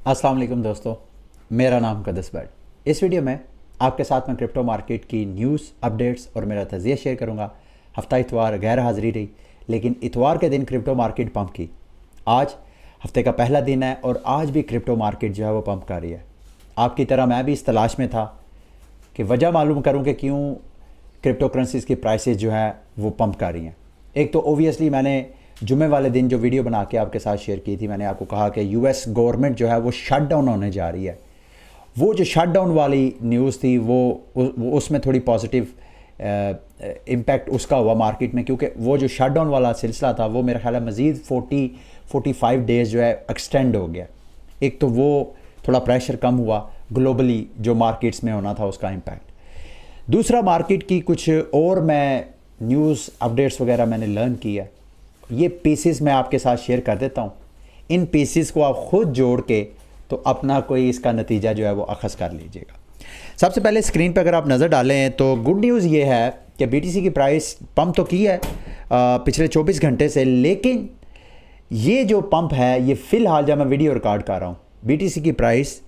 अस्सलाम वालेकुम दोस्तों, मेरा नाम कदस बट। इस वीडियो में आपके साथ मैं क्रिप्टो मार्केट की न्यूज़ अपडेट्स और मेरा तजिया शेयर करूंगा। हफ्ता इतवार गैर हाज़िरी रही, लेकिन इतवार के दिन क्रिप्टो मार्केट पंप की। आज हफ्ते का पहला दिन है और आज भी क्रिप्टो मार्केट जो है वो पंप कर रही है। आपकी तरह मैं भी इस तलाश में था कि वजह मालूम करूँ कि क्यों क्रिप्टो करेंसीज़ की प्राइसेस जो है वो पंप कर रही हैं। एक तो ओबियसली मैंने जुमे वाले दिन जो वीडियो बना के आपके साथ शेयर की थी, मैंने आपको कहा कि यूएस गवर्नमेंट जो है वो शट डाउन होने जा रही है। वो जो शट डाउन वाली न्यूज़ थी वो उसमें थोड़ी पॉजिटिव इम्पैक्ट उसका हुआ मार्केट में, क्योंकि वो जो शट डाउन वाला सिलसिला था वो मेरा ख्याल है मज़ीद 45 डेज़ जो है एक्सटेंड हो गया। एक तो वो थोड़ा प्रेशर कम हुआ ग्लोबली, जो मार्केट्स में होना था उसका इम्पैक्ट। दूसरा, मार्केट की कुछ और मैं न्यूज़ अपडेट्स वगैरह मैंने लर्न किया। ये पीसेस मैं आपके साथ शेयर कर देता हूँ। इन पीसेस को आप ख़ुद जोड़ के तो अपना कोई इसका नतीजा जो है वो अखज़ कर लीजिएगा। सबसे पहले स्क्रीन पर अगर आप नज़र डालें तो गुड न्यूज़ ये है कि बीटीसी की प्राइस पंप तो की है पिछले 24 घंटे से, लेकिन ये जो पंप है ये फ़िलहाल जब मैं वीडियो रिकॉर्ड कर रहा हूँ, बीटीसी की प्राइस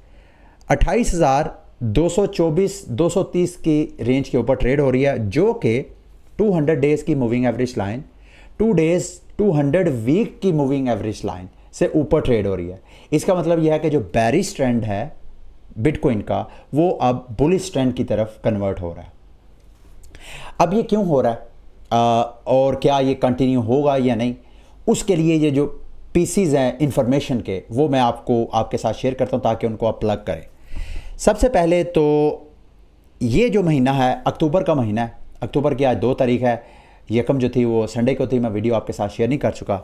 28,224-230 की रेंज के ऊपर ट्रेड हो रही है, जो कि 200 डेज़ की मूविंग एवरेज लाइन, 200 वीक की मूविंग एवरेज लाइन से ऊपर ट्रेड हो रही है। इसका मतलब यह है कि जो बेरिश ट्रेंड है बिटकॉइन का वो अब बुलिश ट्रेंड की तरफ कन्वर्ट हो रहा है। अब ये क्यों हो रहा है और क्या ये कंटिन्यू होगा या नहीं, उसके लिए ये जो पीसीज हैं इंफॉर्मेशन के वो मैं आपके साथ शेयर करता हूँ ताकि उनको आप प्लग करें। सबसे पहले तो ये जो महीना है अक्टूबर का महीना है, अक्टूबर की आज 2 तारीख है, यकम जो थी वो संडे को थी, मैं वीडियो आपके साथ शेयर नहीं कर चुका।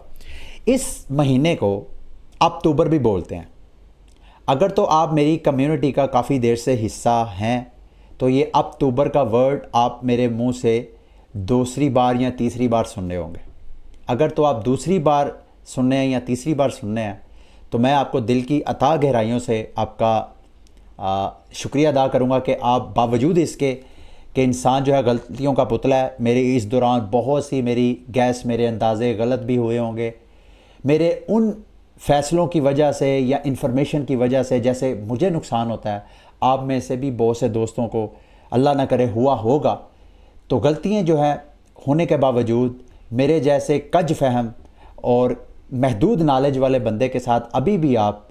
इस महीने को अक्टूबर भी बोलते हैं। अगर तो आप मेरी कम्युनिटी का काफ़ी देर से हिस्सा हैं तो ये अक्टूबर का वर्ड आप मेरे मुंह से दूसरी बार या तीसरी बार सुनने होंगे। अगर तो आप दूसरी बार सुनने हैं या तीसरी बार सुनने हैं तो मैं आपको दिल की अता गहराइयों से आपका शुक्रिया अदा करूँगा कि आप बावजूद इसके कि इंसान जो है गलतियों का पुतला है। मेरे इस दौरान बहुत सी मेरी गैस मेरे अंदाज़े गलत भी हुए होंगे। मेरे उन फ़ैसलों की वजह से या इन्फॉर्मेशन की वजह से जैसे मुझे नुकसान होता है, आप में से भी बहुत से दोस्तों को अल्लाह ना करे हुआ होगा। तो गलतियाँ जो है होने के बावजूद मेरे जैसे कज फहम और महदूद नॉलेज वाले बंदे के साथ अभी भी आप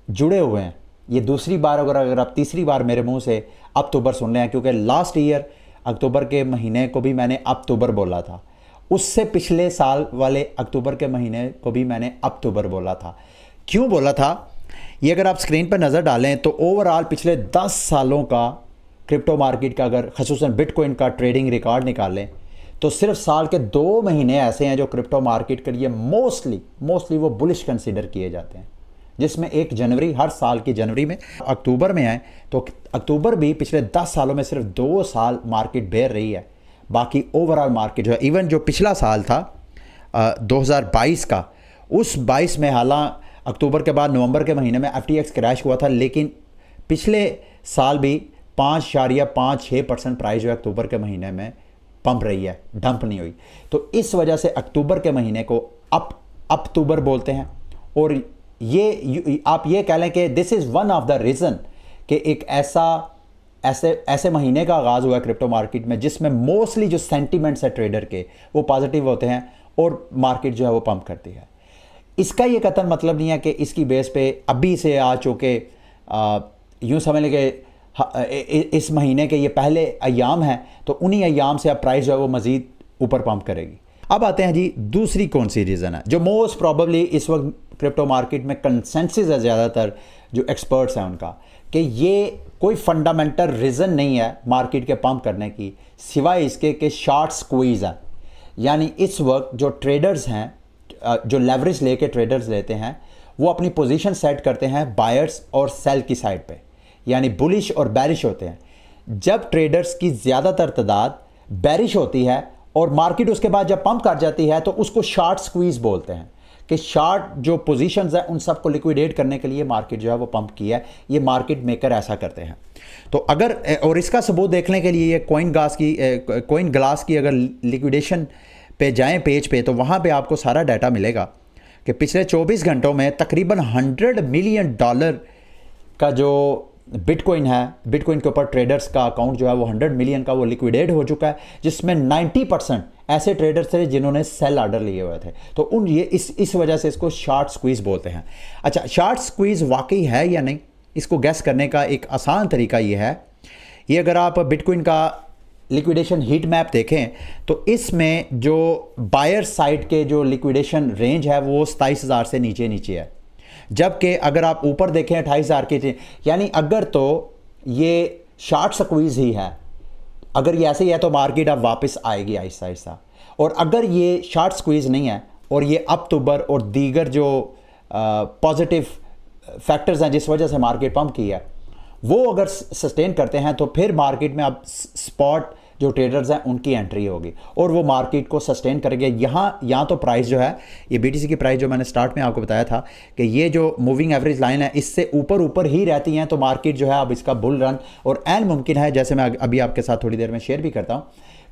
जुड़े हुए हैं। ये दूसरी बार अगर आप तीसरी बार मेरे मुंह से अक्टूबर सुन रहे हैं, क्योंकि लास्ट ईयर अक्टूबर के महीने को भी मैंने अक्टूबर बोला था, उससे पिछले साल वाले अक्टूबर के महीने को भी मैंने अक्टूबर बोला था। क्यों बोला था ये अगर आप स्क्रीन पर नज़र डालें तो ओवरऑल पिछले 10 सालों का क्रिप्टो मार्केट का अगर खसूसन बिटकॉइन का ट्रेडिंग रिकॉर्ड निकालें तो सिर्फ साल के 2 महीने ऐसे हैं जो क्रिप्टो मार्केट के लिए मोस्टली वो बुलिश कंसिडर किए जाते हैं, जिसमें 1 जनवरी हर साल की जनवरी में अक्टूबर में है। तो अक्टूबर भी पिछले 10 सालों में सिर्फ 2 साल मार्केट बेर रही है। बाकी ओवरऑल मार्केट जो है, इवन जो पिछला साल था 2022 का, उस 22 में हालांकि अक्टूबर के बाद नवंबर के महीने में FTX क्रैश हुआ था, लेकिन पिछले साल भी 5.56% प्राइस जो है अक्टूबर के महीने में पंप रही है, डंप नहीं हुई। तो इस वजह से अक्टूबर के महीने को अक्टूबर बोलते हैं। और ये आप ये कह लें कि this is one of the reason कि एक ऐसे महीने का आगाज़ हुआ है क्रिप्टो मार्केट में जिसमें मोस्टली जो सेंटीमेंट्स है ट्रेडर के वो पॉजिटिव होते हैं और मार्केट जो है वो पंप करती है। इसका ये कतई मतलब नहीं है कि इसकी बेस पे अभी से आ चुके यूँ समझ लें कि इस महीने के ये पहले अयाम हैं तो उन्हीं अयाम से अब प्राइस जो है वो मज़ीद ऊपर पंप करेगी। अब आते हैं जी दूसरी कौन सी रीज़न है जो मोस्ट प्रॉबली इस वक्त क्रिप्टो मार्केट में कंसेंसस है ज़्यादातर जो एक्सपर्ट्स हैं उनका, कि ये कोई फंडामेंटल रीज़न नहीं है मार्केट के पंप करने की, सिवाय इसके कि शॉर्ट स्क्वीज़ है। यानी इस वक्त जो ट्रेडर्स हैं, जो लेवरेज लेके ट्रेडर्स लेते हैं, वो अपनी पोजीशन सेट करते हैं बायर्स और सेल की साइड पे, यानी बुलिश और बैरिश होते हैं। जब ट्रेडर्स की ज़्यादातर तादाद बैरिश होती है और मार्केट उसके बाद जब पंप कर जाती है तो उसको शॉर्ट स्क्वीज़ बोलते हैं, कि शॉर्ट जो पोजीशंस हैं उन सबको लिक्विडेट करने के लिए मार्केट जो है वो पंप किया है। ये मार्केट मेकर ऐसा करते हैं। तो अगर और इसका सबूत देखने के लिए ये कॉइन ग्लास की अगर लिक्विडेशन पे जाएं पेज पे तो वहाँ पे आपको सारा डाटा मिलेगा कि पिछले 24 घंटों में तकरीबन $100 मिलियन का जो बिटकॉइन है, बिटकॉइन के ऊपर ट्रेडर्स का अकाउंट जो है वो 100 मिलियन का वो लिक्विडेट हो चुका है, जिसमें 90% ऐसे ट्रेडर्स थे जिन्होंने सेल ऑर्डर लिए हुए थे। तो उन ये इस वजह से इसको शॉर्ट स्क्वीज बोलते हैं। अच्छा, शॉर्ट स्क्वीज वाकई है या नहीं, इसको गैस करने का एक आसान तरीका ये है, ये अगर आप बिटकॉइन का लिक्विडेशन हीट मैप देखें तो इसमें जो बायर साइड के जो लिक्विडेशन रेंज है वो 27,000 से नीचे नीचे है, जबकि अगर आप ऊपर देखें 28,000 के, यानी अगर तो ये शॉर्ट स्क्वीज ही है, अगर ये ऐसे ही है तो मार्केट अब वापस आएगी आहिस्ता आहिस्ता। और अगर ये शॉर्ट स्क्वीज नहीं है और ये अक्टूबर और दीगर जो पॉजिटिव फैक्टर्स हैं जिस वजह से मार्केट पंप की है वो अगर सस्टेन करते हैं तो फिर मार्केट में अब स्पॉट जो ट्रेडर्स हैं उनकी एंट्री होगी और वो मार्केट को सस्टेन करेंगे। यहाँ तो प्राइस जो है, ये बीटीसी की प्राइस जो मैंने स्टार्ट में आपको बताया था कि ये जो मूविंग एवरेज लाइन है इससे ऊपर ही रहती हैं, तो मार्केट जो है अब इसका बुल रन और एन मुमकिन है, जैसे मैं अभी आपके साथ थोड़ी देर में शेयर भी करता हूँ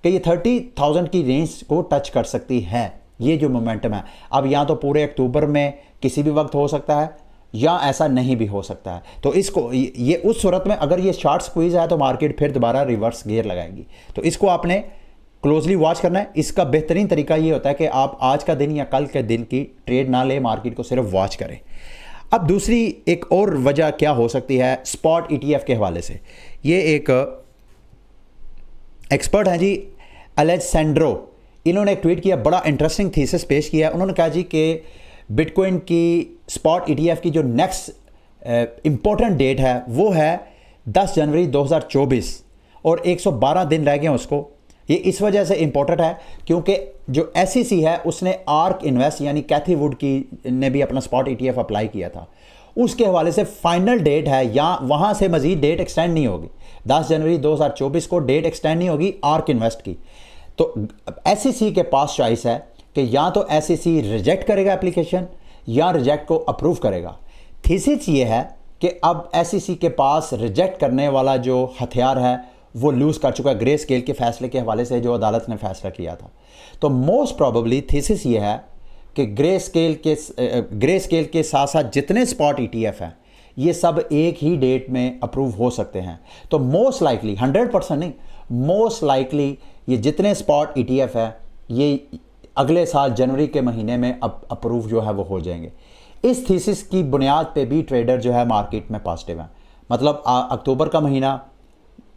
कि ये 30,000 की रेंज को टच कर सकती है। ये जो मोमेंटम है अब यहाँ तो पूरे अक्टूबर में किसी भी वक्त हो सकता है या ऐसा नहीं भी हो सकता है। तो इसको ये उस सूरत में अगर ये शॉर्ट स्क्वीज है तो मार्केट फिर दोबारा रिवर्स गियर लगाएगी, तो इसको आपने क्लोजली वॉच करना है। इसका बेहतरीन तरीका ये होता है कि आप आज का दिन या कल के दिन की ट्रेड ना ले, मार्केट को सिर्फ वॉच करें। अब दूसरी एक और वजह क्या हो सकती है स्पॉट ETF के हवाले से, ये एक एक्सपर्ट हैं जी अलेक्सेंड्रो, इन्होंने एक ट्वीट किया, बड़ा इंटरेस्टिंग थीसिस पेश किया। उन्होंने कहा जी कि बिटकॉइन की स्पॉट ETF की जो नेक्स्ट इंपॉर्टेंट डेट है वो है 10 जनवरी 2024 और 112 दिन रह गए हैं उसको। ये इस वजह से इंपॉर्टेंट है क्योंकि जो SEC है उसने आर्क इन्वेस्ट यानी कैथी वुड की ने भी अपना स्पॉट ETF अप्लाई किया था, उसके हवाले से फाइनल डेट है या वहाँ से मजीद डेट एक्सटेंड नहीं होगी। 10 जनवरी 2024 को डेट एक्सटेंड नहीं होगी आर्क इन्वेस्ट की। तो SEC के पास चॉइस है कि या तो SEC रिजेक्ट करेगा एप्लीकेशन या रिजेक्ट को अप्रूव करेगा। थीसिस ये है कि अब SEC के पास रिजेक्ट करने वाला जो हथियार है वो लूज कर चुका है ग्रे स्केल के फैसले के हवाले से जो अदालत ने फैसला किया था। तो मोस्ट प्रोबेबली थीसिस ये है कि ग्रे स्केल के साथ साथ जितने स्पॉट ETF हैं ये सब एक ही डेट में अप्रूव हो सकते हैं। तो मोस्ट लाइकली 100% नहीं, मोस्ट लाइकली ये जितने स्पॉट ETF है ये अगले साल जनवरी के महीने में अप्रूव जो है वो हो जाएंगे। इस थीसिस की बुनियाद पे भी ट्रेडर जो है मार्केट में पॉजिटिव है। मतलब अक्टूबर का महीना,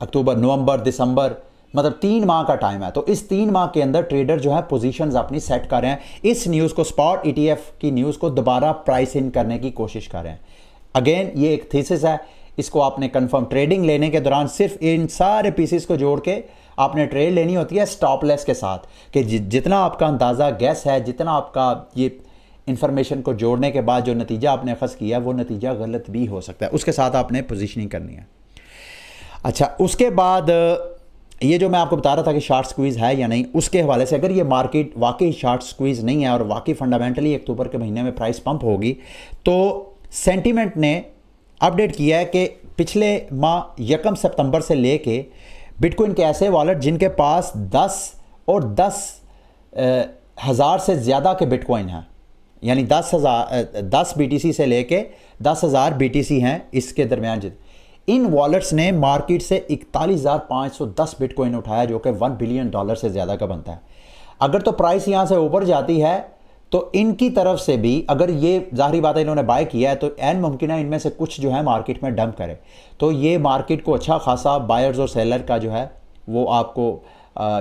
अक्टूबर, नवंबर, दिसंबर, मतलब 3 माह का टाइम है। तो इस 3 माह के अंदर ट्रेडर जो है पोजीशंस अपनी सेट कर रहे हैं, इस न्यूज़ को, स्पॉट ETF की न्यूज़ को दोबारा प्राइस इन करने की कोशिश कर रहे हैं। अगेन ये एक थीसिस है, इसको आपने कंफर्म ट्रेडिंग लेने के दौरान सिर्फ इन सारे पीसेस को जोड़ के आपने ट्रेड लेनी होती है स्टॉप लेस के साथ कि जितना आपका अंदाज़ा गैस है, जितना आपका ये इंफॉर्मेशन को जोड़ने के बाद जो नतीजा आपने अखज़ किया वो नतीजा गलत भी हो सकता है, उसके साथ आपने पोजीशनिंग करनी है। अच्छा, उसके बाद ये जो मैं आपको बता रहा था कि शॉर्ट स्क्वीज़ है या नहीं, उसके हवाले से अगर ये मार्केट वाकई शॉर्ट स्क्वीज़ नहीं है और वाकई फंडामेंटली अक्टूबर के महीने में प्राइस पंप होगी, तो सेंटीमेंट ने अपडेट किया है कि पिछले माह 1 सितंबर से लेके बिटकॉइन के ऐसे वॉलेट जिनके पास 10 और 10,000 से ज़्यादा के बिटकॉइन हैं, यानी 10 BTC से लेके 10,000 BTC हैं, इसके दरमियान इन वॉलेट्स ने मार्केट से 41,510 बिटकॉइन उठाया जो कि $1 बिलियन से ज़्यादा का बनता है। अगर तो प्राइस यहाँ से ऊपर जाती है तो इनकी तरफ से भी, अगर ये जाहिर बात है इन्होंने बाय किया है तो एन मुमकिन है इनमें से कुछ जो है मार्केट में डंप करे, तो ये मार्केट को अच्छा खासा बायर्स और सेलर का जो है वो आपको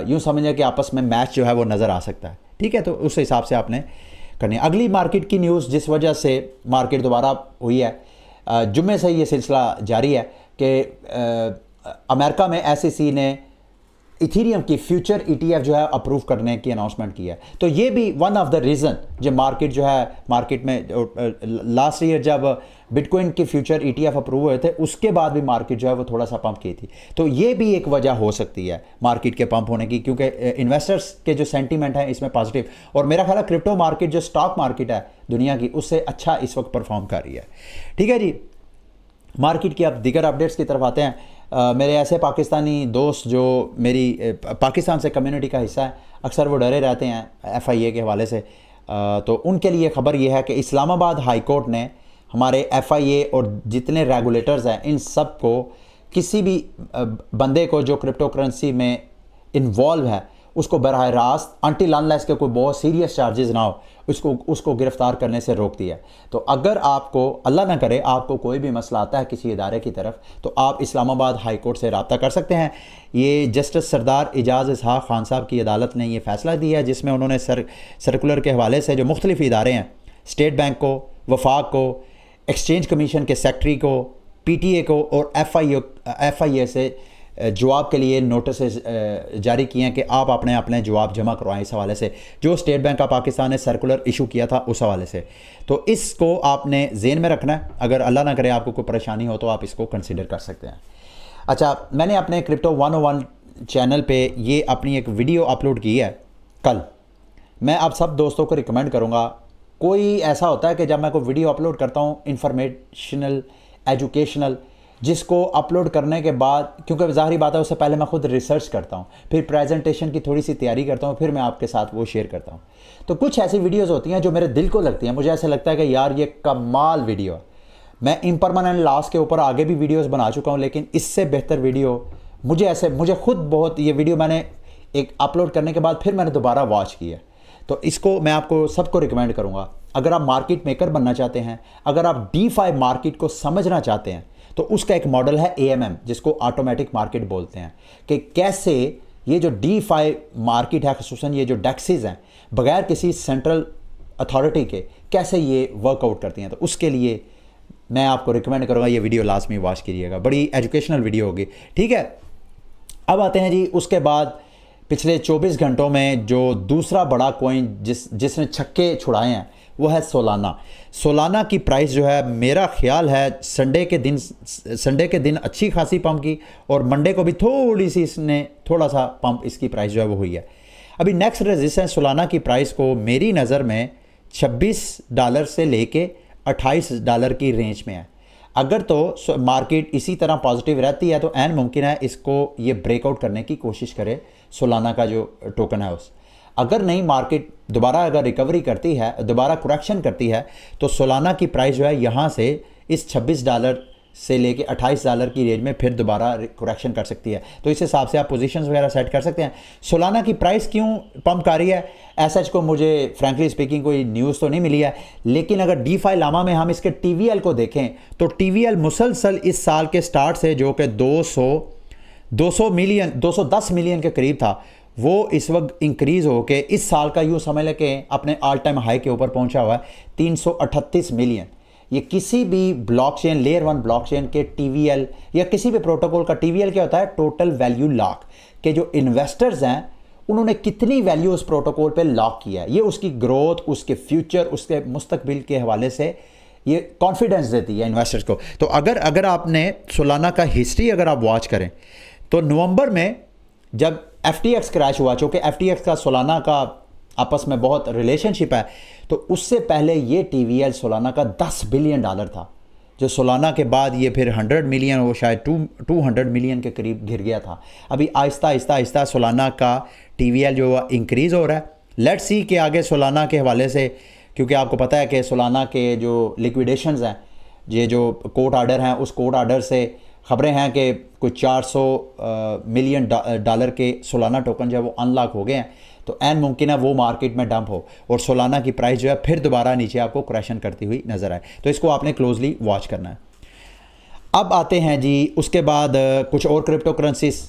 यूँ समझिए कि आपस में मैच जो है वो नज़र आ सकता है। ठीक है, तो उस हिसाब से आपने करनी है। अगली मार्केट की न्यूज़ जिस वजह से मार्केट दोबारा हुई है, जुम्मे से ये सिलसिला जारी है कि अमेरिका में SEC ने इथीरियम की फ्यूचर ETF जो है अप्रूव करने की अनाउंसमेंट किया है। तो ये भी वन ऑफ द रीज़न जो मार्केट जो है, मार्केट में लास्ट ईयर जब बिटकॉइन के फ्यूचर ETF अप्रूव हुए थे उसके बाद भी मार्केट जो है वो थोड़ा सा पंप की थी। तो ये भी एक वजह हो सकती है मार्केट के पंप होने की, क्योंकि इन्वेस्टर्स के जो सेंटीमेंट है इसमें पॉजिटिव, और मेरा ख्याल है क्रिप्टो मार्केट जो स्टॉक मार्केट है दुनिया की उससे अच्छा इस वक्त परफॉर्म कर रही है। ठीक है जी, मार्केट की अब दीगर अपडेट्स की तरफ आते हैं। मेरे ऐसे पाकिस्तानी दोस्त जो मेरी पाकिस्तान से कम्युनिटी का हिस्सा है, अक्सर वो डरे रहते हैं FIA के हवाले से। तो उनके लिए ख़बर यह है कि इस्लामाबाद हाई कोर्ट ने हमारे FIA और जितने रेगुलेटर्स हैं इन सब को किसी भी बंदे को जो क्रिप्टो करेंसी में इन्वॉल्व है उसको बराह रास्त अनटिल अनलेस के कोई बहुत सीरियस चार्जेस ना हो उसको गिरफ्तार करने से रोक दिया। तो अगर आपको अल्लाह ना करे आपको कोई भी मसला आता है किसी इदारे की तरफ तो आप इस्लामाबाद हाई कोर्ट से रब्ता कर सकते हैं। ये जस्टिस सरदार एजाज इसहाक खान साहब की अदालत ने ये फैसला दिया है जिसमें उन्होंने सर्कुलर के हवाले से जो मुख्तलिफ इदारे हैं, स्टेट बैंक को, वफाक को, एक्सचेंज कमीशन के सेक्रेटरी को, PTA को और FIA से जवाब के लिए नोटिस जारी किए हैं कि आप अपने जवाब जमा करवाएं इस हवाले से जो स्टेट बैंक ऑफ पाकिस्तान ने सर्कुलर इशू किया था उस हवाले से। तो इसको आपने जेन में रखना है, अगर अल्लाह ना करे आपको कोई परेशानी हो तो आप इसको कंसिडर कर सकते हैं। अच्छा, मैंने अपने क्रिप्टो 101 चैनल पे ये अपनी एक वीडियो अपलोड की है कल। मैं आप सब दोस्तों को रिकमेंड करूँगा, कोई ऐसा होता है कि जब मैं कोई वीडियो अपलोड करता हूँ इंफॉर्मेशनल, एजुकेशनल, जिसको अपलोड करने के बाद, क्योंकि ज़ाहिरी बात है उससे पहले मैं खुद रिसर्च करता हूँ, फिर प्रेजेंटेशन की थोड़ी सी तैयारी करता हूँ, फिर मैं आपके साथ वो शेयर करता हूँ। तो कुछ ऐसी वीडियोस होती हैं जो मेरे दिल को लगती हैं, मुझे ऐसा लगता है कि यार ये कमाल वीडियो है। मैं इम्परमानेंट लॉस के ऊपर आगे भी वीडियोज़ बना चुका हूँ, लेकिन इससे बेहतर वीडियो मुझे खुद बहुत, ये वीडियो मैंने एक अपलोड करने के बाद फिर मैंने दोबारा वॉच किया। तो इसको मैं आपको सबको रिकमेंड करूँगा। अगर आप मार्केट मेकर बनना चाहते हैं, अगर आप DeFi मार्केट को समझना चाहते हैं तो उसका एक मॉडल है AMM जिसको ऑटोमेटिक मार्केट बोलते हैं, कि कैसे ये जो DeFi मार्केट है, खुसूसन ये जो डेक्सेस हैं बगैर किसी सेंट्रल अथॉरिटी के कैसे ये वर्कआउट करती हैं। तो उसके लिए मैं आपको रिकमेंड करूँगा ये वीडियो लाजमी वॉच कीजिएगा, बड़ी एजुकेशनल वीडियो होगी। ठीक है, अब आते हैं जी उसके बाद पिछले 24 घंटों में जो दूसरा बड़ा कॉइन जिसने छक्के छुड़ाए हैं वो है सोलाना की प्राइस जो है मेरा ख्याल है संडे के दिन अच्छी खासी पंप की और मंडे को भी थोड़ी सी इसने थोड़ा सा पंप इसकी प्राइस जो है वो हुई है। अभी नेक्स्ट रेजिस्टेंस सोलाना की प्राइस को मेरी नज़र में $26 से लेके $28 की रेंज में है। अगर तो मार्केट इसी तरह पॉजिटिव रहती है तो ऐन मुमकिन है इसको ये ब्रेकआउट करने की कोशिश करे सोलाना का जो टोकन है उस। अगर नहीं, मार्केट दोबारा अगर रिकवरी करती है, दोबारा करेक्शन करती है तो सोलाना की प्राइस जो है यहाँ से इस $26 से लेके $28 की रेंज में फिर दोबारा करेक्शन कर सकती है। तो इस हिसाब से आप पोजीशंस वगैरह सेट कर सकते हैं। सोलाना की प्राइस क्यों पंप कर रही है, ऐसा को मुझे फ्रैंकली स्पीकिंग कोई न्यूज़ तो नहीं मिली है, लेकिन अगर DeFi लामा में हम इसके TVL को देखें तो TVL मुसलसल इस साल के स्टार्ट से जो कि 210 मिलियन के करीब था, वो इस वक्त इंक्रीज़ हो के इस साल का यूँ समझ लें कि अपने ऑल टाइम हाई के ऊपर पहुंचा हुआ है 338 मिलियन। ये किसी भी ब्लॉकचेन, लेयर 1 ब्लॉकचेन के TVL या किसी भी प्रोटोकॉल का TVL क्या होता है, टोटल वैल्यू लॉक, के जो इन्वेस्टर्स हैं उन्होंने कितनी वैल्यू उस प्रोटोकॉल पे लॉक किया है, ये उसकी ग्रोथ, उसके फ्यूचर, उसके मुस्तकबिल के हवाले से ये कॉन्फिडेंस देती है इन्वेस्टर्स को। तो अगर आपने सोलाना का हिस्ट्री अगर आप वॉच करें तो नवंबर में जब FTX क्रैश हुआ, चूँकि FTX का सोलाना का आपस में बहुत रिलेशनशिप है, तो उससे पहले ये TVL सोलाना का $10 बिलियन था, जो सोलाना के बाद ये फिर 100 मिलियन, वो शायद 200 मिलियन के करीब गिर गया था। अभी आहिस्ता सोलाना का TVL जो इंक्रीज़ हो रहा है। लेट्स सी कि आगे सोलाना के हवाले से, क्योंकि आपको पता है कि सोलाना के जो लिक्विडेशंस हैं, ये जो कोर्ट आर्डर हैं, उस कोर्ट आर्डर से ख़बरें हैं कि कुछ $400 मिलियन के सोलाना टोकन जो है वो अनलॉक हो गए हैं। तो ऐन मुमकिन है वो मार्केट में डंप हो और सोलाना की प्राइस जो है फिर दोबारा नीचे आपको क्रैशन करती हुई नज़र आए। तो इसको आपने क्लोजली वॉच करना है। अब आते हैं जी उसके बाद कुछ और क्रिप्टो करेंसीज।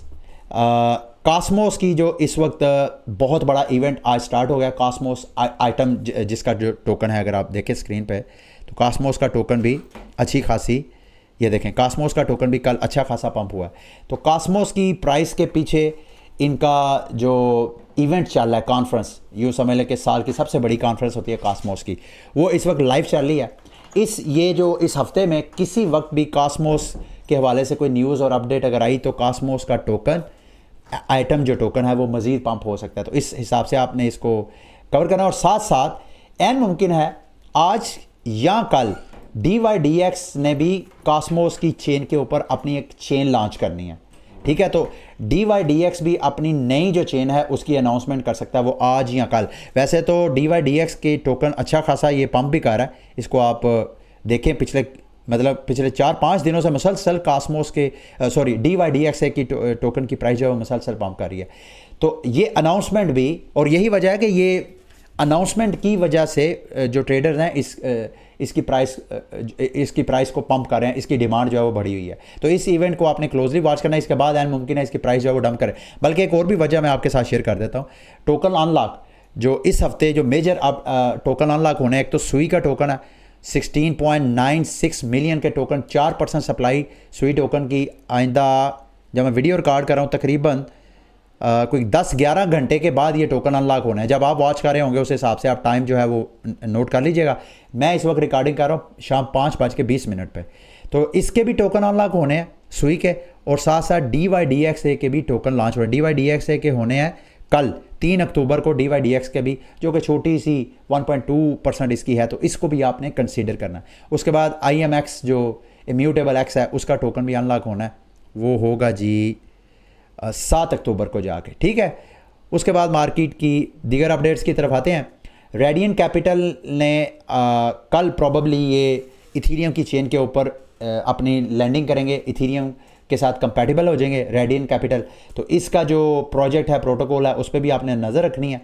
कॉस्मोस की जो इस वक्त बहुत बड़ा इवेंट आज स्टार्ट हो गया, कॉस्मोस आइटम जिसका जो टोकन है, अगर आप देखें स्क्रीन पे तो कॉस्मोस का टोकन भी अच्छी खासी, ये देखें कॉस्मोस का टोकन भी कल अच्छा खासा पंप हुआ है। तो कॉस्मोस की प्राइस के पीछे इनका जो इवेंट चल रहा है, कॉन्फ्रेंस, यूँ समझ लें कि साल की सबसे बड़ी कॉन्फ्रेंस होती है कॉस्मोस की, वो इस वक्त लाइव चल रही है। इस हफ्ते में किसी वक्त भी कॉस्मोस के हवाले से कोई न्यूज़ और अपडेट अगर आई तो कॉस्मोस का टोकन आइटम जो टोकन है वो मज़ीद पंप हो सकता है। तो इस हिसाब से आपने इसको कवर करना, और साथ साथ एन मुमकिन है आज या कल DYDX ने भी कॉस्मोस की चेन के ऊपर अपनी एक चेन लॉन्च करनी है ठीक है, तो DYDX भी अपनी नई जो चेन है उसकी अनाउंसमेंट कर सकता है वो आज या कल। वैसे तो DYDX के टोकन अच्छा खासा ये पंप भी कर रहा है, इसको आप देखें पिछले 4-5 दिनों से मुसलसल कास्मोस के DYDX की टोकन की प्राइस जो है वो मुसलसल पंप कर रही है। तो ये अनाउंसमेंट भी, और यही वजह है कि ये अनाउंसमेंट की वजह से जो ट्रेडर्स हैं इसकी प्राइस को पंप कर रहे हैं, इसकी डिमांड जो है वो बढ़ी हुई है। तो इस इवेंट को आपने क्लोजली वॉच करना है, इसके बाद एंड मुमकिन है इसकी प्राइस जो है वो डंप करे। बल्कि एक और भी वजह मैं आपके साथ शेयर कर देता हूँ। टोकन अनलॉक जो इस हफ्ते जो मेजर टोकन अनलॉक होने, एक तो सुई का टोकन है 16.96 मिलियन के टोकन, 4% सप्लाई सुई टोकन की। आइंदा जब मैं वीडियो रिकॉर्ड कर रहा हूँ तकरीबन कोई 10-11 घंटे के बाद ये टोकन अनलॉक होना है। जब आप वॉच कर रहे होंगे उस हिसाब से आप टाइम जो है वो नोट कर लीजिएगा। मैं इस वक्त रिकॉर्डिंग कर रहा हूँ शाम 5:20 पे। तो इसके भी टोकन अनलॉक होने हैं सुई के, और साथ साथ DYDXA के भी टोकन लॉन्च हो रहे हैं। DYDXA के होने हैं कल 3 अक्टूबर को, DYDX के भी, जो कि छोटी सी 1.2% इसकी है, तो इसको भी आपने कंसीडर करना है। उसके बाद IMX जो इम्यूटेबल एक्स है उसका टोकन भी अनलॉक होना है, वो होगा जी 7 अक्टूबर को जाके, ठीक है। उसके बाद मार्केट की दीगर अपडेट्स की तरफ आते हैं। रेडियंट कैपिटल ने कल प्रॉबली ये इथीरियम की चेन के ऊपर अपनी लैंडिंग करेंगे, इथीरियम के साथ कंपैटिबल हो जाएंगे रेडियंट कैपिटल। तो इसका जो प्रोजेक्ट है, प्रोटोकॉल है, उस पर भी आपने नज़र रखनी है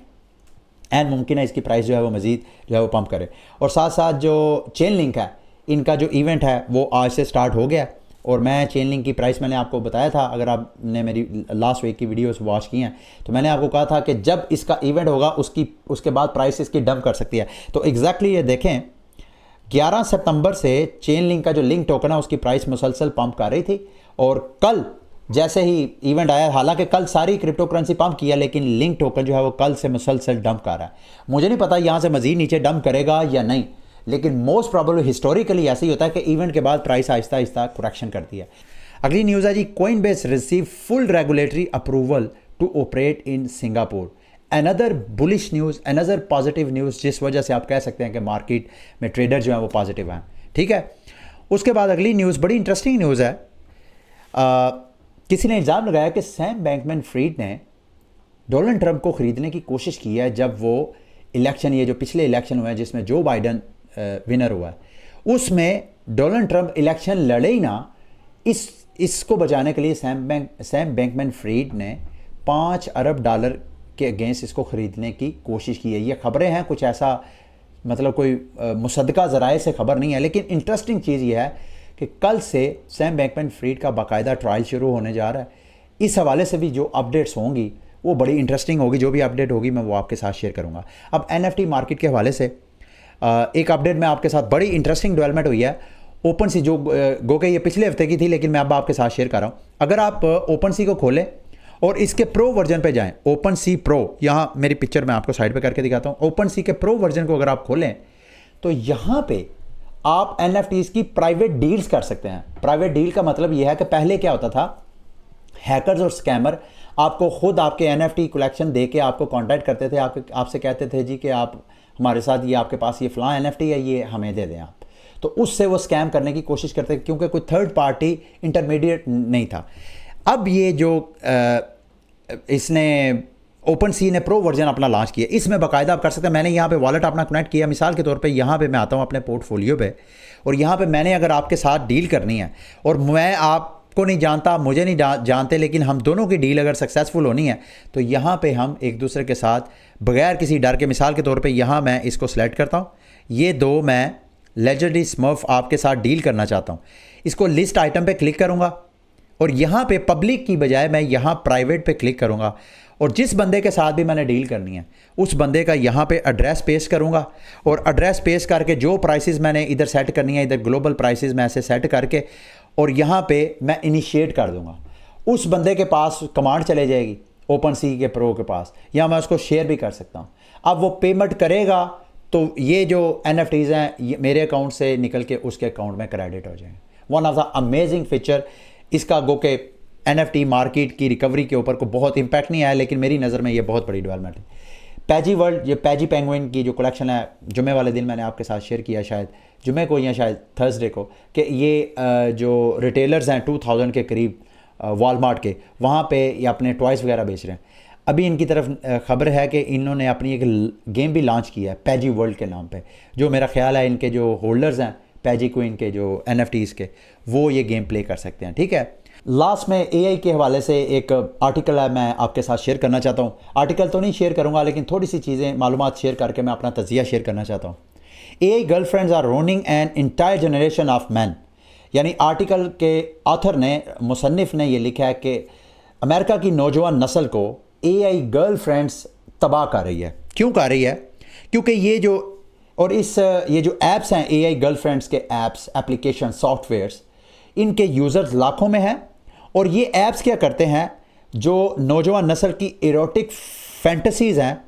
एंड मुमकिन है इसकी प्राइस जो है वो मज़ीद जो है वो पंप करे। और साथ साथ जो चेन लिंक है, इनका जो इवेंट है वो आज से स्टार्ट हो गया। और मैं चेन लिंक की प्राइस मैंने आपको बताया था, अगर आपने मेरी लास्ट वीक की वीडियोस वॉच की हैं तो मैंने आपको कहा था कि जब इसका इवेंट होगा उसके बाद प्राइस इसकी डंप कर सकती है। तो एग्जैक्टली ये देखें 11 सितंबर से चेन लिंक का जो लिंक टोकन है उसकी प्राइस मुसलसल पंप कर रही थी, और कल जैसे ही इवेंट आया, हालांकि कल सारी क्रिप्टो करेंसी पंप किया, लेकिन लिंक टोकन जो है वो कल से मुसलसल डंप कर रहा है। मुझे नहीं पता यहाँ से मज़ीद नीचे डंप करेगा या नहीं, लेकिन मोस्ट प्रॉब्लम हिस्टोरिकली ऐसे ही होता है कि इवेंट के बाद प्राइस आहिस्ता आहिस्ता करेक्शन करती है। अगली न्यूज़ है जी, Coinbase receive full regulatory approval to operate in Singapore. Another bullish news, another positive news, जिस वजह से आप कह सकते हैं कि मार्केट में ट्रेडर जो है वो पॉजिटिव हैं, ठीक है। उसके बाद अगली न्यूज़ बड़ी इंटरेस्टिंग न्यूज़ है। किसी ने इल्ज़ाम लगाया कि सैम बैंकमैन फ्रीड ने डोनाल्ड ट्रंप को ख़रीदने की कोशिश की है जब वो इलेक्शन, ये जो पिछले इलेक्शन हुए हैं जिसमें जो बाइडन विनर हुआ है, उसमें डोनाल्ड ट्रंप इलेक्शन लड़े ही ना, इसको बचाने के लिए सैम बैंकमैन फ्रीड ने $5 अरब के अगेंस्ट इसको ख़रीदने की कोशिश की है। ये खबरें हैं, कुछ ऐसा मतलब कोई मुसद्दका ज़राए से खबर नहीं है, लेकिन इंटरेस्टिंग चीज़ ये है कि कल से सैम बैंकमैन फ्रीड का बाकायदा ट्रायल शुरू होने जा रहा है। इस हवाले से भी जो अपडेट्स होंगी वो बड़ी इंटरेस्टिंग होगी। जो भी अपडेट होगी मैं वो आपके साथ शेयर करूँगा। अब NFT मार्केट के हवाले से एक अपडेट मैं आपके साथ, बड़ी इंटरेस्टिंग डेवलपमेंट हुई है। ओपन सी जो गो के ये पिछले हफ्ते की थी, लेकिन मैं अब आपके साथ शेयर कर रहा हूँ। अगर आप ओपन सी को खोलें और इसके प्रो वर्जन पे जाएं, ओपन सी प्रो, यहाँ मेरी पिक्चर मैं आपको साइड पे करके दिखाता हूँ। ओपन सी के प्रो वर्जन को अगर आप खोलें तो यहाँ पे आप NFTs की प्राइवेट डील्स कर सकते हैं। प्राइवेट डील का मतलब यह है कि पहले क्या होता था, हैकर्स और स्कैमर आपको खुद आपके NFT कलेक्शन दे के आपको कॉन्टैक्ट करते थे, आपसे कहते थे जी कि आप हमारे साथ, ये आपके पास ये फ़लाँ NFT है, ये हमें दे दें आप। तो उससे वो स्कैम करने की कोशिश करते थे क्योंकि कोई थर्ड पार्टी इंटरमीडिएट नहीं था। अब ये जो इसने ओपन सी ने प्रो वर्जन अपना लॉन्च किया, इसमें बाकायदा आप कर सकते हैं। मैंने यहाँ पे वॉलेट अपना कनेक्ट किया, मिसाल के तौर पे यहाँ पे मैं आता हूँ अपने पोर्टफोलियो पे, और यहाँ पे मैंने अगर आपके साथ डील करनी है, और मैं आपको नहीं जानता, मुझे नहीं जानते, लेकिन हम दोनों की डील अगर सक्सेसफुल होनी है तो यहाँ पे हम एक दूसरे के साथ बगैर किसी डर के, मिसाल के तौर पे यहाँ मैं इसको सेलेक्ट करता हूँ, ये दो मैं लेजेंडरी स्मर्फ आपके साथ डील करना चाहता हूँ। इसको लिस्ट आइटम पे क्लिक करूँगा और यहाँ पे पब्लिक की बजाय मैं यहाँ प्राइवेट पे क्लिक करूँगा, और जिस बंदे के साथ भी मैंने डील करनी है उस बंदे का यहाँ पे एड्रेस पेश करूँगा, और एड्रेस पेश करके जो प्राइसेस मैंने इधर सेट करनी है, इधर ग्लोबल प्राइसेस मैं ऐसे सेट करके, और यहाँ पे मैं इनिशिएट कर दूँगा। उस बंदे के पास कमांड चले जाएगी ओपन सी के प्रो के पास, या मैं उसको शेयर भी कर सकता हूँ। अब वो पेमेंट करेगा तो ये जो NFTs हैं ये मेरे अकाउंट से निकल के उसके अकाउंट में क्रेडिट हो जाएंगे। One of the amazing feature इसका, गो के NFT मार्केट की रिकवरी के ऊपर को बहुत इंपैक्ट नहीं आया, लेकिन मेरी नज़र में ये बहुत बड़ी डेवलपमेंट है। पैजी वर्ल्ड, ये पैजी पेंगुइन की जो कलेक्शन है, जुमे वाले दिन मैंने आपके साथ शेयर किया, शायद जुमे को या शायद थर्सडे को, कि ये जो रिटेलर्स हैं 2000 के करीब वॉलमार्ट के, वहाँ पे ये अपने टॉयज़ वगैरह बेच रहे हैं। अभी इनकी तरफ ख़बर है कि इन्होंने अपनी एक गेम भी लॉन्च किया है पैजी वर्ल्ड के नाम पे, जो मेरा ख्याल है इनके जो होल्डर्स हैं पैजी क्वीन के, जो NFTs के, वो ये गेम प्ले कर सकते हैं। ठीक है, लास्ट में AI के हवाले से एक आर्टिकल है, मैं आपके साथ शेयर करना चाहता हूँ। आर्टिकल तो नहीं शेयर करूँगा, लेकिन थोड़ी सी चीज़ें मालूमात शेयर करके मैं अपना तज़िया शेयर करना चाहता हूँ। AI girlfriends are running an entire generation of man. यानी आर्टिकल के ऑथर ने, मुसन्निफ़ ने ये लिखा है कि अमेरिका की नौजवान नस्ल को AI गर्लफ्रेंड्स तबाह कर रही है। क्यों कर रही है? क्योंकि ये जो ऐप्स हैं, AI गर्लफ्रेंड्स के ऐप्स, एप्लीकेशन, सॉफ्टवेयर्स, इनके यूज़र्स लाखों में हैं। और ये ऐप्स क्या करते हैं, जो नौजवान नस्ल की एरोटिक फैंटेसीज़ हैं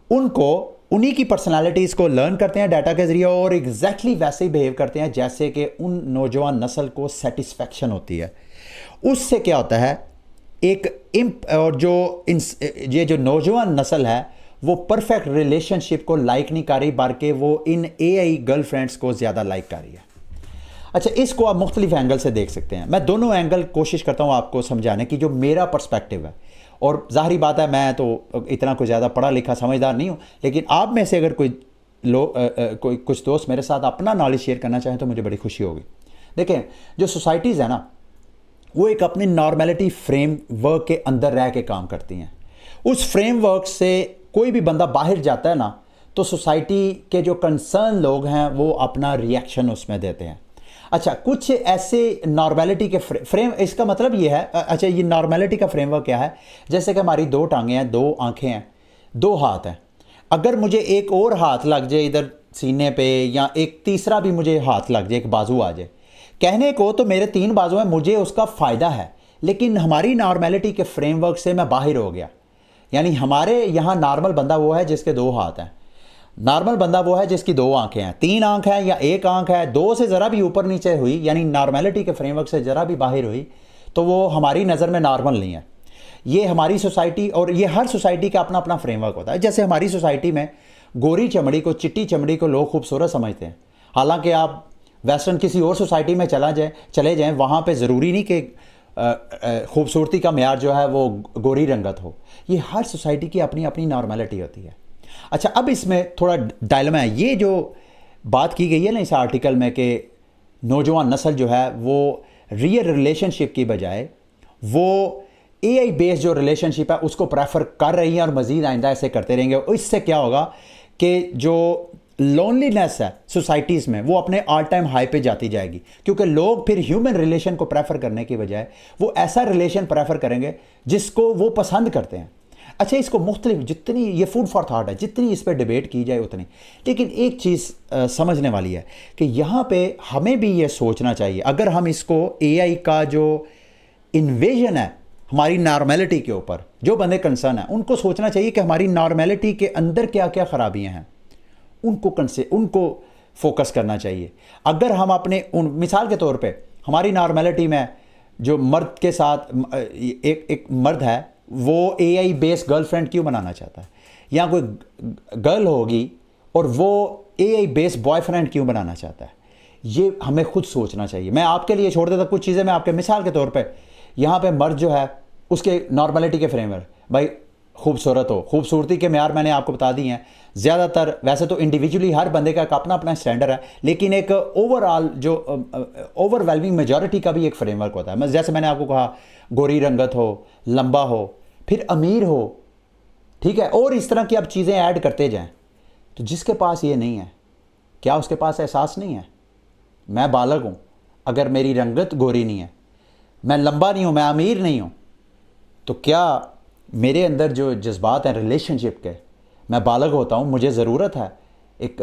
उनको, उन्हीं की पर्सनालिटीज़ को लर्न करते हैं डाटा के ज़रिए, और एग्जैक्टली वैसे ही बिहेव करते हैं जैसे कि उन नौजवान नस्ल को सेटिस्फेक्शन होती है। उससे क्या होता है, और ये जो नौजवान नस्ल है वो परफेक्ट रिलेशनशिप को लाइक नहीं कर रही, बल्कि वो इन AI गर्लफ्रेंड्स को ज़्यादा लाइक कर रही है। अच्छा, इसको आप मुख्तलिफ एंगल से देख सकते हैं। मैं दोनों एंगल कोशिश करता हूँ आपको समझाने की, जो मेरा पर्सपेक्टिव है। और ज़ाहिरी बात है, मैं तो इतना कोई ज़्यादा पढ़ा लिखा समझदार नहीं हूँ, लेकिन आप में से अगर कोई कुछ दोस्त मेरे साथ अपना नॉलेज शेयर करना चाहें तो मुझे बड़ी खुशी होगी। देखें, जो सोसाइटीज़ है ना, वो एक अपनी नॉर्मेलिटी फ्रेमवर्क के अंदर रह के काम करती हैं। उस फ्रेमवर्क से कोई भी बंदा बाहर जाता है ना, तो सोसाइटी के जो कंसर्न लोग हैं वो अपना रिएक्शन उसमें देते हैं। अच्छा, कुछ ऐसे नॉर्मेलिटी के फ्रेम, इसका मतलब ये है, अच्छा ये नॉर्मेलिटी का फ्रेमवर्क क्या है? जैसे कि हमारी 2 टांगें हैं, 2 आंखें हैं, 2 हाथ हैं। अगर मुझे एक और हाथ लग जाए इधर सीने पे, या एक तीसरा भी मुझे हाथ लग जाए, एक बाजू आ जाए, कहने को तो मेरे 3 बाजू हैं, मुझे उसका फ़ायदा है, लेकिन हमारी नॉर्मेलिटी के फ्रेमवर्क से मैं बाहर हो गया। यानी हमारे यहाँ नॉर्मल बंदा वो है जिसके 2 हाथ हैं, नॉर्मल बंदा वो है जिसकी 2 आंखें हैं, 3 आंख है या 1 आंख है, 2 से ज़रा भी ऊपर नीचे हुई, यानी नॉर्मेलिटी के फ्रेमवर्क से ज़रा भी बाहर हुई, तो वो हमारी नज़र में नॉर्मल नहीं है। ये हमारी सोसाइटी, और ये हर सोसाइटी का अपना अपना फ्रेमवर्क होता है। जैसे हमारी सोसाइटी में गोरी चमड़ी को, चिट्टी चमड़ी को लोग खूबसूरत समझते हैं, हालांकि आप वेस्टर्न किसी और सोसाइटी में चले जाएं, वहाँ पे ज़रूरी नहीं कि खूबसूरती का मेयार जो है वो गोरी रंगत हो। ये हर सोसाइटी की अपनी अपनी नॉर्मेलिटी होती है। अच्छा, अब इसमें थोड़ा डायलेमा है। ये जो बात की गई है ना इस आर्टिकल में कि नौजवान नस्ल जो है वो रियल रिलेशनशिप की बजाय वो AI बेस्ड जो रिलेशनशिप है उसको प्रेफर कर रही है, और मज़ीद आइंदा ऐसे करते रहेंगे। और इससे क्या होगा कि जो लोनलीनेस है सोसाइटीज़ में वो अपने ऑल टाइम हाई पे जाती जाएगी, क्योंकि लोग फिर ह्यूमन रिलेशन को प्रेफर करने की बजाय वो ऐसा रिलेशन प्रेफर करेंगे जिसको वो पसंद करते हैं। अच्छा, इसको मुख्तलिफ, जितनी ये फूड फॉर थाट है, जितनी इस पर डिबेट की जाए उतनी, लेकिन एक चीज़ समझने वाली है कि यहाँ पे हमें भी ये सोचना चाहिए, अगर हम इसको AI का जो इन्वेजन है हमारी नॉर्मेलिटी के ऊपर, जो बंदे कंसर्न हैं उनको सोचना चाहिए कि हमारी नॉर्मेलिटी के अंदर क्या क्या ख़राबियाँ हैं, उनको फोकस करना चाहिए। अगर हम अपने मिसाल के तौर पे हमारी नॉर्मेलिटी में जो मर्द के साथ एक मर्द है, वो AI बेस्ड गर्लफ्रेंड क्यों बनाना चाहता है, या कोई गर्ल होगी और वो AI बेस्ड बॉयफ्रेंड क्यों बनाना चाहता है, ये हमें खुद सोचना चाहिए। मैं आपके लिए छोड़ देता कुछ चीज़ें, मैं आपके मिसाल के तौर पे, यहाँ पे मर्द जो है उसके नॉर्मेलिटी के फ्रेमवर्क, भाई खूबसूरत हो, खूबसूरती के मेयार मैंने आपको बता दी हैं। ज़्यादातर वैसे तो इंडिविजुअली हर बंदे का अपना अपना स्टैंडर्ड है, लेकिन एक ओवरऑल जो ओवरवेलमिंग मेजॉरिटी का भी एक फ्रेमवर्क होता है। जैसे मैंने आपको कहा, गोरी रंगत हो, लंबा हो, फिर अमीर हो, ठीक है, और इस तरह की आप चीज़ें ऐड करते जाएं। तो जिसके पास ये नहीं है, क्या उसके पास एहसास नहीं है? मैं बालग हूँ, अगर मेरी रंगत गोरी नहीं है, मैं लंबा नहीं हूँ, मैं अमीर नहीं हूँ, तो क्या मेरे अंदर जो जज्बात हैं रिलेशनशिप के, मैं बालग होता हूँ, मुझे ज़रूरत है एक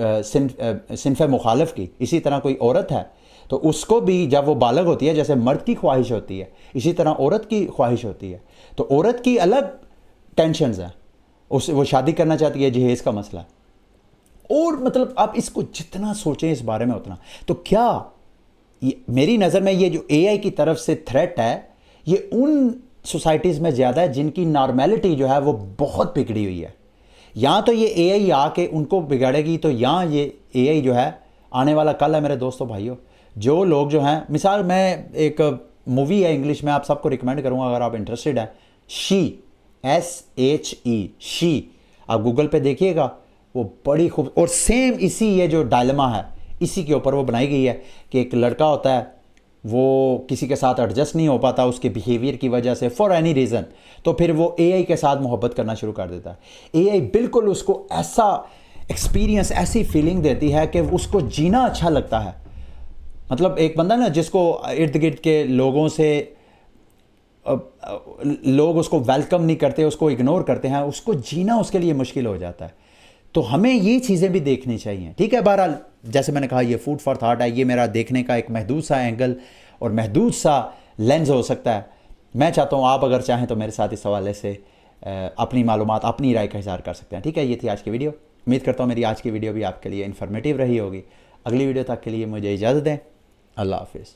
सिनफ मुखालिफ की। इसी तरह कोई औरत है तो उसको भी जब वो बालग होती है, जैसे मर्द की ख्वाहिश होती है, इसी तरह औरत की ख्वाहिश होती है। तो औरत की अलग टेंशन्स हैं, वो शादी करना चाहती है, जहेज़ का मसला। और मतलब आप इसको जितना सोचें इस बारे में उतना, तो क्या मेरी नज़र में ये जो AI की तरफ से थ्रेट है, ये उन सोसाइटीज़ में ज़्यादा है जिनकी नॉर्मेलिटी जो है वो बहुत बिगड़ी हुई है। यहाँ तो ये AI आके उनको बिगाड़ेगी, तो यहाँ ये AI जो है आने वाला कल है मेरे दोस्तों भाइयों। जो लोग जो हैं, मिसाल मैं एक मूवी है इंग्लिश में, आप सबको रिकमेंड करूँगा अगर आप इंटरेस्टेड हैं, शी, SHE, शी, आप गूगल पे देखिएगा, वो बड़ी खूब। और सेम इसी ये जो डायलेमा है इसी के ऊपर वो बनाई गई है कि एक लड़का होता है, वो किसी के साथ एडजस्ट नहीं हो पाता उसके बिहेवियर की वजह से, फॉर एनी रीज़न, तो फिर वो AI के साथ मोहब्बत करना शुरू कर देता है। AI बिल्कुल उसको ऐसा एक्सपीरियंस, ऐसी फीलिंग देती है कि उसको जीना अच्छा लगता है। मतलब एक बंदा ना जिसको इर्द गिर्द के लोगों से लोग उसको वेलकम नहीं करते, उसको इग्नोर करते हैं, उसको जीना उसके लिए मुश्किल हो जाता है। तो हमें ये चीज़ें भी देखनी चाहिए, ठीक है। बहरहाल जैसे मैंने कहा, ये फूड फॉर थॉट है, ये मेरा देखने का एक महदूद सा एंगल और महदूद सा लेंस हो सकता है। मैं चाहता हूँ आप अगर चाहें तो मेरे साथ इस हवाले से अपनी मालूमात, अपनी राय का इज़हार कर सकते हैं, ठीक है। ये थी आज की वीडियो। उम्मीद करता हूँ मेरी आज की वीडियो भी आपके लिए इन्फॉर्मेटिव रही होगी। अगली वीडियो तक के लिए मुझे इजाज़त दें। अल्लाह हाफिज़।